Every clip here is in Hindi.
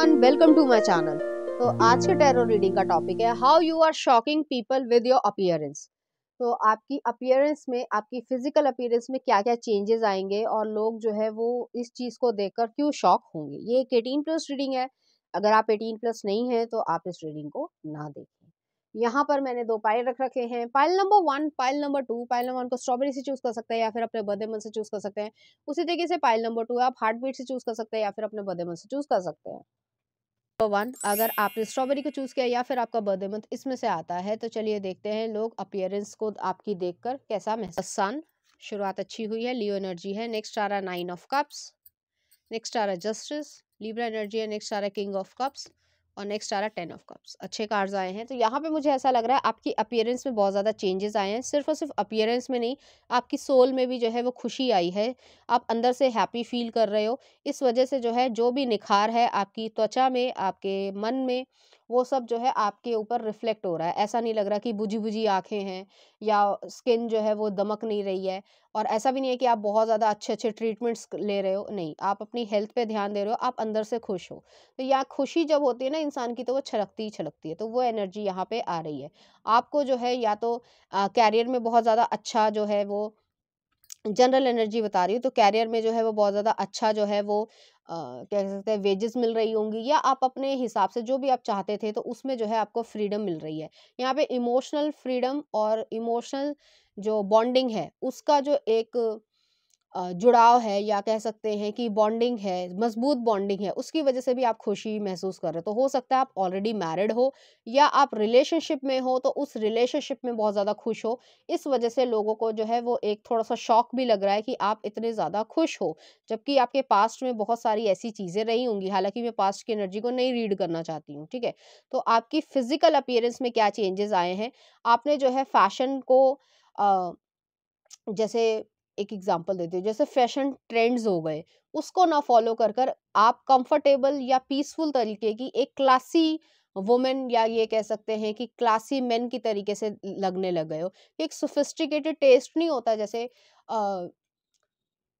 Everyone, welcome to my channel. तो आज के टैरो रीडिंग का टॉपिक है how you are shocking people with your appearance. तो आपकी अपीयरेंस में, आपकी फिजिकल अपीयरेंस में क्या क्या चेंजेस आएंगे और लोग जो है वो इस चीज को देखकर क्यों शॉक होंगे। ये एक 18+ रीडिंग है। अगर आप 18+ नहीं है तो आप इस रीडिंग को ना देखें। यहाँ पर मैंने 2 पाइल रख रखे हैं, pile number 1, pile number 2। Pile number 1 को स्ट्रॉबेरी से चूज कर सकते हैं या फिर अपने बर्थडे मंथ से चूज कर सकते हैं। उसी तरीके से पाइल नंबर 2 आप हार्ट बीट से चूज कर सकते हैं या फिर अपने बर्थडे मंथ से चूज कर सकते हैं। नंबर 1, अगर आपने स्ट्रॉबेरी को चूज किया या फिर आपका बर्थडे मंथ इसमें से आता है तो चलिए देखते हैं लोग अपीयरेंस को आपकी देखकर कैसा महसूस। सन, शुरुआत अच्छी हुई है, लियो एनर्जी है। नेक्स्ट आ रहा 9 ऑफ कप्स, नेक्स्ट आ रहा जस्टिस, लिब्रा एनर्जी है। नेक्स्ट आ रहा किंग ऑफ कप्स और नेक्स्ट आ रहा 10 ऑफ कप्स। अच्छे कार्ड्स आए हैं। तो यहाँ पे मुझे ऐसा लग रहा है आपकी अपीयरेंस में बहुत ज़्यादा चेंजेस आए हैं। सिर्फ और सिर्फ अपीयरेंस में नहीं, आपकी सोल में भी जो है वो खुशी आई है। आप अंदर से हैप्पी फील कर रहे हो। इस वजह से जो है जो भी निखार है आपकी त्वचा में, आपके मन में, वो सब जो है आपके ऊपर रिफ्लेक्ट हो रहा है। ऐसा नहीं लग रहा कि बुझी बुझी आंखें हैं या स्किन जो है वो दमक नहीं रही है। और ऐसा भी नहीं है कि आप बहुत ज़्यादा अच्छे अच्छे ट्रीटमेंट्स ले रहे हो, नहीं, आप अपनी हेल्थ पे ध्यान दे रहे हो, आप अंदर से खुश हो। तो यहाँ खुशी जब होती है ना इंसान की, तो वो छलकती ही छलकती है। तो वो एनर्जी यहाँ पे आ रही है। आपको जो है या तो कैरियर में बहुत ज़्यादा अच्छा जो है वो जनरल एनर्जी बता रही हूँ, तो कैरियर में जो है वो बहुत ज़्यादा अच्छा जो है वो कह सकते हैं वेजेस मिल रही होंगी, या आप अपने हिसाब से जो भी आप चाहते थे तो उसमें जो है आपको फ्रीडम मिल रही है। यहाँ पे इमोशनल फ्रीडम और इमोशनल जो बॉन्डिंग है उसका जो एक जुड़ाव है, या कह सकते हैं कि बॉन्डिंग है, मजबूत बॉन्डिंग है, उसकी वजह से भी आप खुशी महसूस कर रहे हो। तो हो सकता है आप ऑलरेडी मैरिड हो या आप रिलेशनशिप में हो, तो उस रिलेशनशिप में बहुत ज़्यादा खुश हो। इस वजह से लोगों को जो है वो एक थोड़ा-सा शॉक भी लग रहा है कि आप इतने ज़्यादा खुश हो। जबकि आपके पास्ट में बहुत सारी ऐसी चीज़ें रही होंगी, हालाँकि मैं पास्ट की एनर्जी को नहीं रीड करना चाहती हूँ, ठीक है? तो आपकी फिज़िकल अपीयरेंस में क्या चेंजेज़ आए हैं? आपने जो है फैशन को अ जैसे एक एग्जांपल देती हूँ, जैसे फैशन ट्रेंड्स हो गए, उसको ना फॉलो कर कर आप कंफर्टेबल या पीसफुल तरीके की एक क्लासी वुमेन, या ये कह सकते हैं कि क्लासी मेन की तरीके से लगने लग गए हो। एक सोफिस्टिकेटेड टेस्ट नहीं होता, जैसे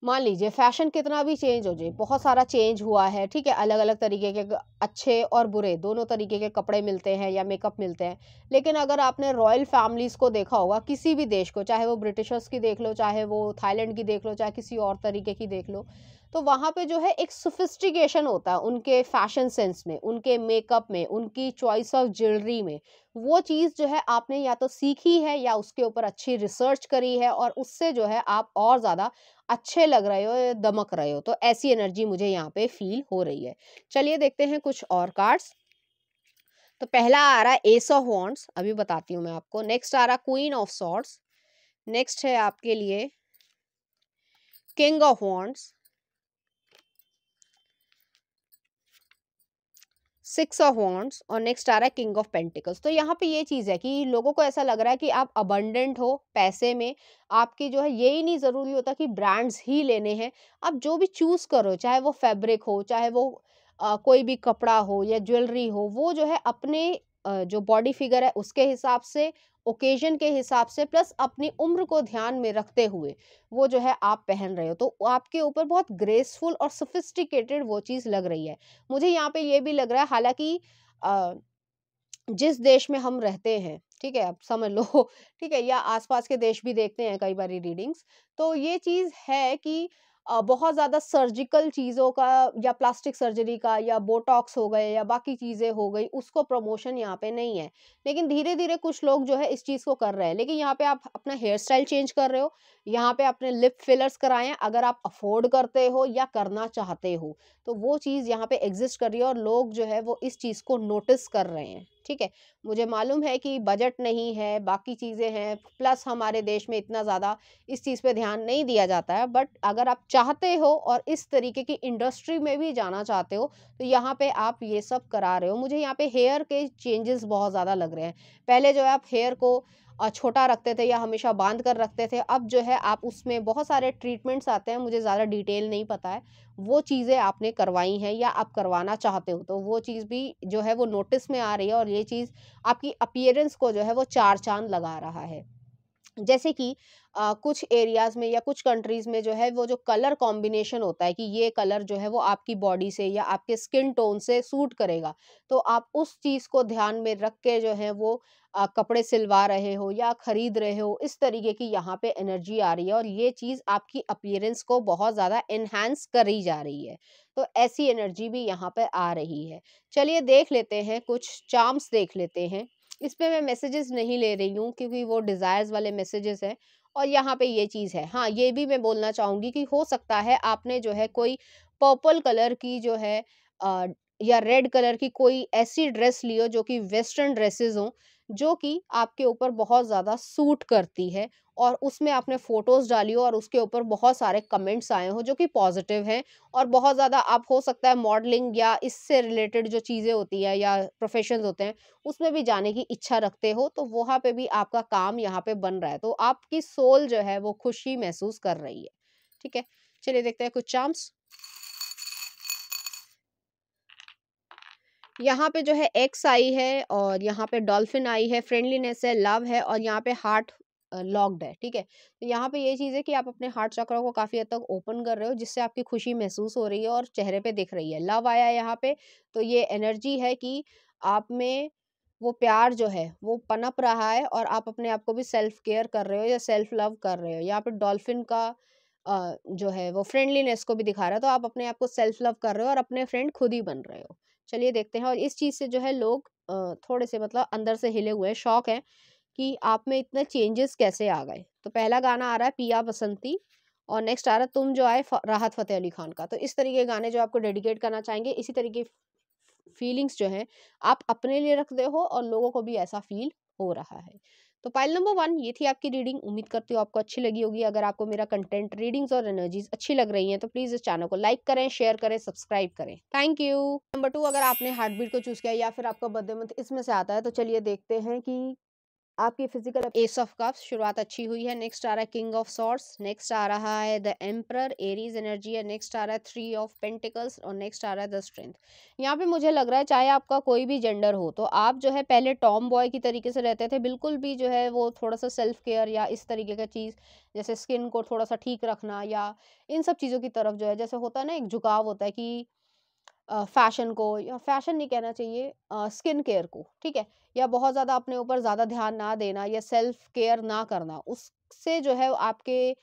मान लीजिए फैशन कितना भी चेंज हो जाए, बहुत सारा चेंज हुआ है, ठीक है, अलग अलग तरीके के अच्छे और बुरे दोनों तरीके के कपड़े मिलते हैं या मेकअप मिलते हैं। लेकिन अगर आपने रॉयल फैमिलीज को देखा होगा किसी भी देश को, चाहे वो ब्रिटिशर्स की देख लो, चाहे वो थाईलैंड की देख लो, चाहे किसी और तरीके की देख लो, तो वहाँ पे जो है एक सोफिस्टिकेशन होता है उनके फैशन सेंस में, उनके मेकअप में, उनकी चॉइस ऑफ ज्वेलरी में। वो चीज़ जो है आपने या तो सीखी है या उसके ऊपर अच्छी रिसर्च करी है, और उससे जो है आप और ज़्यादा अच्छे लग रहे हो या दमक रहे हो। तो ऐसी एनर्जी मुझे यहाँ पे फील हो रही है। चलिए देखते हैं कुछ और कार्ड्स। तो पहला आ रहा है एस ऑफ वॉन्ड्स, अभी बताती हूँ मैं आपको। नेक्स्ट आ रहा क्वीन ऑफ सॉर्ड्स। नेक्स्ट है आपके लिए king of wands, 6 of wands और नेक्स्ट आ रहा है किंग ऑफ पेंटिकल्स। तो यहाँ पे ये चीज़ है कि लोगों को ऐसा लग रहा है कि आप अबंडेंट हो पैसे में। आपकी जो है यही नहीं ज़रूरी होता कि ब्रांड्स ही लेने हैं। आप जो भी चूज़ करो, चाहे वो फैब्रिक हो, चाहे वो कोई भी कपड़ा हो या ज्वेलरी हो, वो जो है अपने जो बॉडी फिगर है उसके हिसाब से, ओकेजन के हिसाब से, प्लस अपनी उम्र को ध्यान में रखते हुए वो जो है आप पहन रहे हो। तो आपके ऊपर बहुत ग्रेसफुल और सोफिस्टिकेटेड वो चीज़ लग रही है। मुझे यहाँ पे ये भी लग रहा है, हालाँकि अ, जिस देश में हम रहते हैं, ठीक है? आप समझ लो ठीक है? या आस-पास के देश भी देखते हैं कई बारी रीडिंग्स, तो ये चीज़ है कि बहुत ज़्यादा सर्जिकल चीज़ों का या प्लास्टिक सर्जरी का या बोटॉक्स हो गए या बाकी चीज़ें हो गई, उसको प्रमोशन यहाँ पे नहीं है। लेकिन धीरे-धीरे कुछ लोग जो है इस चीज़ को कर रहे हैं। लेकिन यहाँ पे आप अपना हेयर स्टाइल चेंज कर रहे हो, यहाँ पे अपने लिप फिलर्स कराएँ हैं, अगर आप अफ़ोर्ड करते हो या करना चाहते हो। तो वो चीज़ यहाँ पे एग्ज़िस्ट कर रही है और लोग जो है वो इस चीज़ को नोटिस कर रहे हैं, ठीक है? मुझे मालूम है कि बजट नहीं है, बाकी चीज़ें हैं, प्लस हमारे देश में इतना ज़्यादा इस चीज़ पे ध्यान नहीं दिया जाता है, बट अगर आप चाहते हो और इस तरीके की इंडस्ट्री में भी जाना चाहते हो, तो यहाँ पे आप ये सब करा रहे हो। मुझे यहाँ पे हेयर के चेंजेस बहुत ज़्यादा लग रहे हैं। पहले जो है आप हेयर को छोटा रखते थे या हमेशा बाँध कर रखते थे, अब जो है आप उसमें बहुत सारे ट्रीटमेंट्स आते हैं, मुझे ज़्यादा डिटेल नहीं पता है। वो चीज़ें आपने करवाई हैं या आप करवाना चाहते हो, तो वो चीज़ भी जो है वो नोटिस में आ रही है, और ये चीज़ आपकी अपीयरेंस को जो है वो 4 चाँद लगा रहा है। जैसे कि कुछ एरियाज़ में या कुछ कंट्रीज़ में जो है वो जो कलर कॉम्बिनेशन होता है कि ये कलर जो है वो आपकी बॉडी से या आपके स्किन टोन से सूट करेगा। तो आप उस चीज़ को ध्यान में रख के जो है वो कपड़े सिलवा रहे हो या खरीद रहे हो, इस तरीके की यहाँ पे एनर्जी आ रही है और ये चीज़ आपकी अपीयरेंस को बहुत ज़्यादा एनहांस करी जा रही है। तो ऐसी एनर्जी भी यहाँ पे आ रही है। चलिए देख लेते हैं, कुछ चार्म्स देख लेते हैं। इसपे मैं मैसेजेस नहीं ले रही हूँ क्योंकि वो डिज़ायर्स वाले मैसेजेस हैं और यहाँ पे ये चीज़ है। हाँ, ये भी मैं बोलना चाहूँगी कि हो सकता है आपने जो है कोई पर्पल कलर की जो है अ, या रेड कलर की कोई ऐसी ड्रेस ली हो जो कि वेस्टर्न ड्रेसेस हों, जो कि आपके ऊपर बहुत ज़्यादा सूट करती है और उसमें आपने फ़ोटोज़ डाली हो और उसके ऊपर बहुत सारे कमेंट्स आए हों जो कि पॉज़िटिव हैं और बहुत ज़्यादा आप हो सकता है मॉडलिंग या इससे रिलेटेड जो चीज़ें होती हैं या प्रोफ़ेशंस होते हैं उसमें भी जाने की इच्छा रखते हो, तो वहाँ पे भी आपका काम यहाँ पे बन रहा है। तो आपकी सोल जो है वो खुशी महसूस कर रही है। ठीक है? चलिए देखते हैं कुछ चार्म्स। यहाँ पे जो है एक्स आई है और यहाँ पे डॉल्फिन आई है, फ्रेंडलीनेस है, लव है और यहाँ पे हार्ट लॉक्ड है, ठीक है? तो यहाँ पे ये चीज़ है कि आप अपने हार्ट चक्र को काफ़ी हद तक ओपन कर रहे हो, जिससे आपकी खुशी महसूस हो रही है और चेहरे पे दिख रही है। लव आया है यहाँ पे, तो ये एनर्जी है कि आप में वो प्यार जो है, वो पनप रहा है और आप अपने आप को भी सेल्फ केयर कर रहे हो या सेल्फ लव कर रहे हो। यहाँ पे डॉल्फिन का जो है वो फ्रेंडलीनेस को भी दिखा रहा है, तो आप अपने आप को सेल्फ लव कर रहे हो और अपने फ्रेंड खुद ही बन रहे हो। चलिए देखते हैं और इस चीज़ से जो है लोग थोड़े से मतलब अंदर से हिले हुए हैं, शॉक हैं कि आप में इतने चेंजेस कैसे आ गए। तो पहला गाना आ रहा है पिया बसंती और नेक्स्ट आ रहा है तुम जो आए राहत फ़तेह अली खान का। तो इस तरह के गाने जो आपको डेडिकेट करना चाहेंगे, इसी तरीके फीलिंग्स जो हैं आप अपने लिए रखते हो और लोगों को भी ऐसा फ़ील हो रहा है। तो पाइल नंबर 1 ये थी आपकी रीडिंग। उम्मीद करती हूँ आपको अच्छी लगी होगी। अगर आपको मेरा कंटेंट, रीडिंग्स और एनर्जीज़ अच्छी लग रही हैं तो प्लीज़ इस चैनल को लाइक करें, शेयर करें, सब्सक्राइब करें। Thank you. नंबर 2 अगर आपने हार्ट बीट को चूज़ किया या फिर आपका बर्थडे मंथ इसमें से आता है तो चलिए देखते हैं कि आपकी फिजिकल एस ऑफ कप्स शुरुआत अच्छी हुई है। नेक्स्ट आ रहा है किंग ऑफ सॉर्ड्स, नेक्स्ट आ रहा है द एम्परर, एरीज एनर्जी है, नेक्स्ट आ रहा है थ्री ऑफ पेंटिकल्स और नेक्स्ट आ रहा है द स्ट्रेंथ। यहाँ पे मुझे लग रहा है चाहे आपका कोई भी जेंडर हो तो आप जो है पहले टॉम बॉय की तरीके से रहते थे, बिल्कुल भी जो है वो थोड़ा सा सेल्फ केयर या इस तरीके का चीज़ जैसे स्किन को थोड़ा सा ठीक रखना या इन सब चीज़ों की तरफ जो है जैसे होता है ना एक झुकाव होता है कि फ़ैशन को या फ़ैशन नहीं कहना चाहिए स्किन केयर को, ठीक है? या बहुत ज़्यादा अपने ऊपर ज़्यादा ध्यान ना देना या सेल्फ केयर ना करना, उससे जो है आपके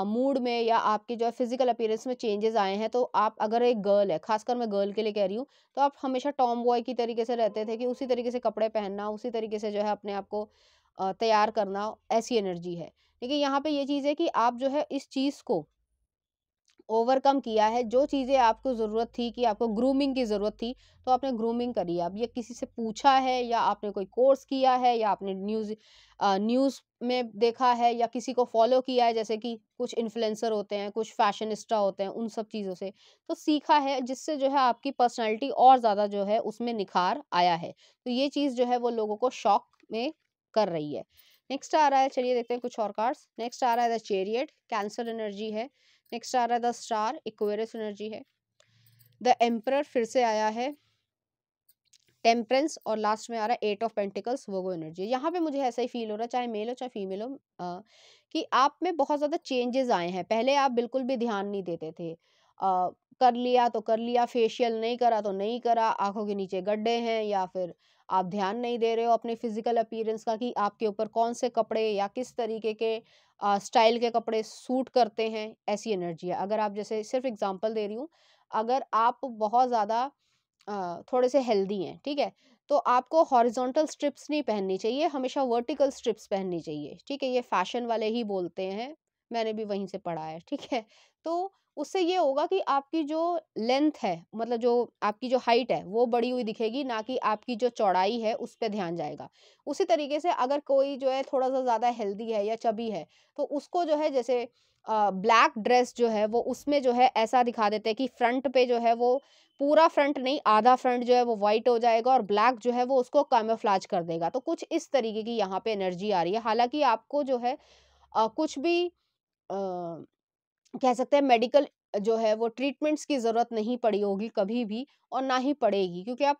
मूड में या आपके जो है फ़िज़िकल अपीयरेंस में चेंजेज़ आए हैं। तो आप अगर एक गर्ल है, ख़ासकर मैं गर्ल के लिए कह रही हूँ, तो आप हमेशा टॉम बॉय की तरीके से रहते थे कि उसी तरीके से कपड़े पहनना, उसी तरीके से जो है अपने आप को तैयार करना, ऐसी एनर्जी है। लेकिन यहाँ पे ये चीज़ है कि आप जो है इस चीज़ को ओवरकम किया है, जो चीज़ें आपको ज़रूरत थी कि आपको ग्रूमिंग की ज़रूरत थी, तो आपने ग्रूमिंग करी है। अब ये किसी से पूछा है या आपने कोई कोर्स किया है या आपने न्यूज़ में देखा है या किसी को फ़ॉलो किया है, जैसे कि कुछ इन्फ्लुएंसर होते हैं, कुछ फैशनिस्टा होते हैं, उन सब चीज़ों से। तो सीखा है जिससे जो है आपकी पर्सनैलिटी और ज़्यादा जो है उसमें निखार आया है। तो ये चीज़ जो है वो लोगों को शॉक में कर रही है। नेक्स्ट आ रहा है, चलिए देखते हैं कुछ और कार्ड्स। नेक्स्ट आ रहा है द चैरियट, कैंसर एनर्जी है। नेक्स्ट आ रहा है द स्टार, एक्वेरियस एनर्जी है। द एम्परर फिर से आया है, टेम्परेंस और लास्ट में आ रहा है eight of pentacles, Virgo energy. यहाँ पे मुझे ऐसा ही फील हो रहा है, चाहे मेल हो चाहे फीमेल हो, कि आप में बहुत ज़्यादा चेंजेस आए हैं। पहले आप बिल्कुल भी ध्यान नहीं देते थे, कर लिया तो कर लिया, फेशियल नहीं करा तो नहीं करा, आंखों के नीचे गड्ढे हैं या फिर आप ध्यान नहीं दे रहे हो अपने फिजिकल अपीयरेंस का कि आपके ऊपर कौन से कपड़े या किस तरीके के स्टाइल के कपड़े सूट करते हैं, ऐसी एनर्जी है। अगर आप जैसे सिर्फ एग्जांपल दे रही हूँ, अगर आप बहुत ज़्यादा थोड़े से हेल्दी हैं, ठीक है? तो आपको हॉरिज़ॉन्टल स्ट्रिप्स नहीं पहननी चाहिए, हमेशा वर्टिकल स्ट्रिप्स पहननी चाहिए, ठीक है? ये फ़ैशन वाले ही बोलते हैं, मैंने भी वहीं से पढ़ा है, ठीक है? तो उससे ये होगा कि आपकी जो लेंथ है, मतलब जो आपकी जो हाइट है, वो बढ़ी हुई दिखेगी, ना कि आपकी जो चौड़ाई है, उस पे ध्यान जाएगा। उसी तरीके से अगर कोई जो है थोड़ा-सा ज़्यादा हेल्दी है या चबी है, तो उसको जो है जैसे ब्लैक ड्रेस जो है, वो उसमें जो है ऐसा दिखा देते हैं कि फ्रंट पे जो है वो पूरा फ्रंट नहीं, आधा फ्रंट जो है वो व्हाइट हो जाएगा और ब्लैक जो है वो उसको कैमोफ्लेज कर देगा। तो कुछ इस तरीके की यहाँ पे एनर्जी आ रही है। हालाँकि आपको जो है कुछ भी कह सकते हैं मेडिकल जो है वो ट्रीटमेंट्स की ज़रूरत नहीं पड़ी होगी कभी भी और ना ही पड़ेगी, क्योंकि आप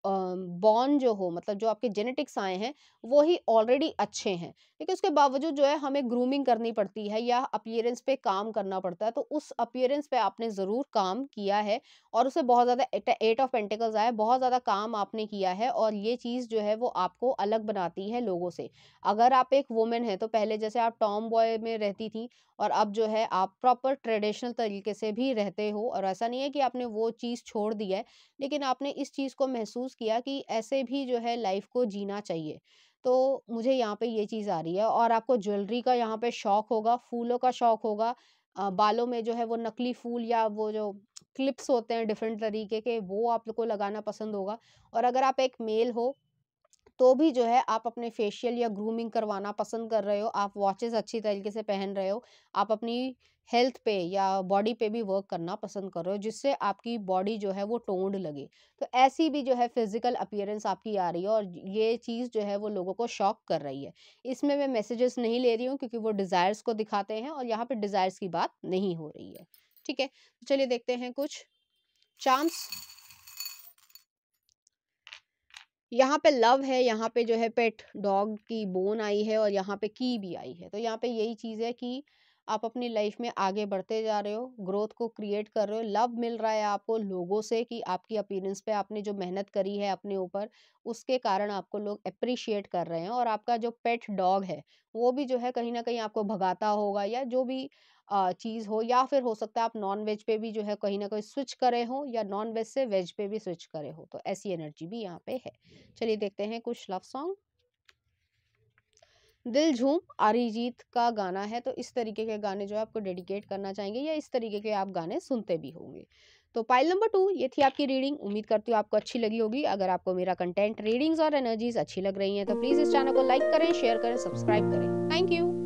बॉर्न जो हो, मतलब जो आपके जेनेटिक्स आए हैं वो ही ऑलरेडी अच्छे हैं, लेकिन उसके बावजूद जो है हमें ग्रूमिंग करनी पड़ती है या अपीयरेंस पे काम करना पड़ता है, तो उस अपीयरेंस पे आपने ज़रूर काम किया है और उससे बहुत ज़्यादा एट ऑफ पेंटिकल्स आया, बहुत ज़्यादा काम आपने किया है और ये चीज़ जो है वो आपको अलग बनाती है लोगों से। अगर आप एक वुमन हैं तो पहले जैसे आप टॉम बॉय में रहती थी और अब जो है आप प्रॉपर ट्रेडिशनल तरीके से भी रहते हो, और ऐसा नहीं है कि आपने वो चीज़ छोड़ दी है, लेकिन आपने इस चीज़ को महसूस किया कि ऐसे भी जो है लाइफ को जीना चाहिए। तो मुझे यहाँ पे ये चीज़ आ रही है, और आपको ज्वेलरी का यहाँ पे शौक होगा, फूलों का शौक होगा, बालों में जो है वो नकली फूल या वो जो क्लिप्स होते हैं डिफरेंट तरीके के, वो आप लोग को लगाना पसंद होगा। और अगर आप एक मेल हो तो भी जो है आप अपने फेशियल या ग्रूमिंग करवाना पसंद कर रहे हो, आप वॉचेस अच्छी तरीके से पहन रहे हो, आप अपनी हेल्थ पे या बॉडी पे भी वर्क करना पसंद कर रहे हो, जिससे आपकी बॉडी जो है वो टोन्ड लगे। तो ऐसी भी जो है फिजिकल अपीयरेंस आपकी आ रही है और ये चीज़ जो है वो लोगों को शॉक कर रही है। इसमें मैं मैसेजेस नहीं ले रही हूँ क्योंकि वो डिज़ायर्स को दिखाते हैं और यहाँ पे डिज़ायर्स की बात नहीं हो रही है। ठीक है? तो चलिए देखते हैं कुछ चार्म्स। यहाँ पे लव है, यहाँ पे जो है पेट डॉग की बोन आई है और यहाँ पे की भी आई है। तो यहाँ पे यही चीज़ है कि आप अपनी लाइफ में आगे बढ़ते जा रहे हो, ग्रोथ को क्रिएट कर रहे हो, लव मिल रहा है आपको लोगों से कि आपकी अपीयरेंस पे आपने जो मेहनत करी है अपने ऊपर, उसके कारण आपको लोग एप्रिशिएट कर रहे हैं। और आपका जो पेट डॉग है, वो भी जो है कहीं न कहीं आपको भगाता होगा या जो भी चीज़ हो, या फिर हो सकता है आप नॉन-वेज पे भी जो है कहीं न कहीं स्विच करे हों या नॉन-वेज से वेज पे भी स्विच करे हों। तो ऐसी एनर्जी भी यहाँ पे है। चलिए देखते हैं कुछ लव सॉन्ग। दिल झूम अरिजीत का गाना है, तो इस तरीके के गाने जो है आपको डेडिकेट करना चाहेंगे या इस तरीके के आप गाने सुनते भी होंगे। तो पाइल नंबर 2 ये थी आपकी रीडिंग। उम्मीद करती हूँ आपको अच्छी लगी होगी। अगर आपको मेरा कंटेंट, रीडिंग्स और एनर्जीज अच्छी लग रही हैं तो प्लीज़ इस चैनल को लाइक करें, शेयर करें, सब्सक्राइब करें। Thank you.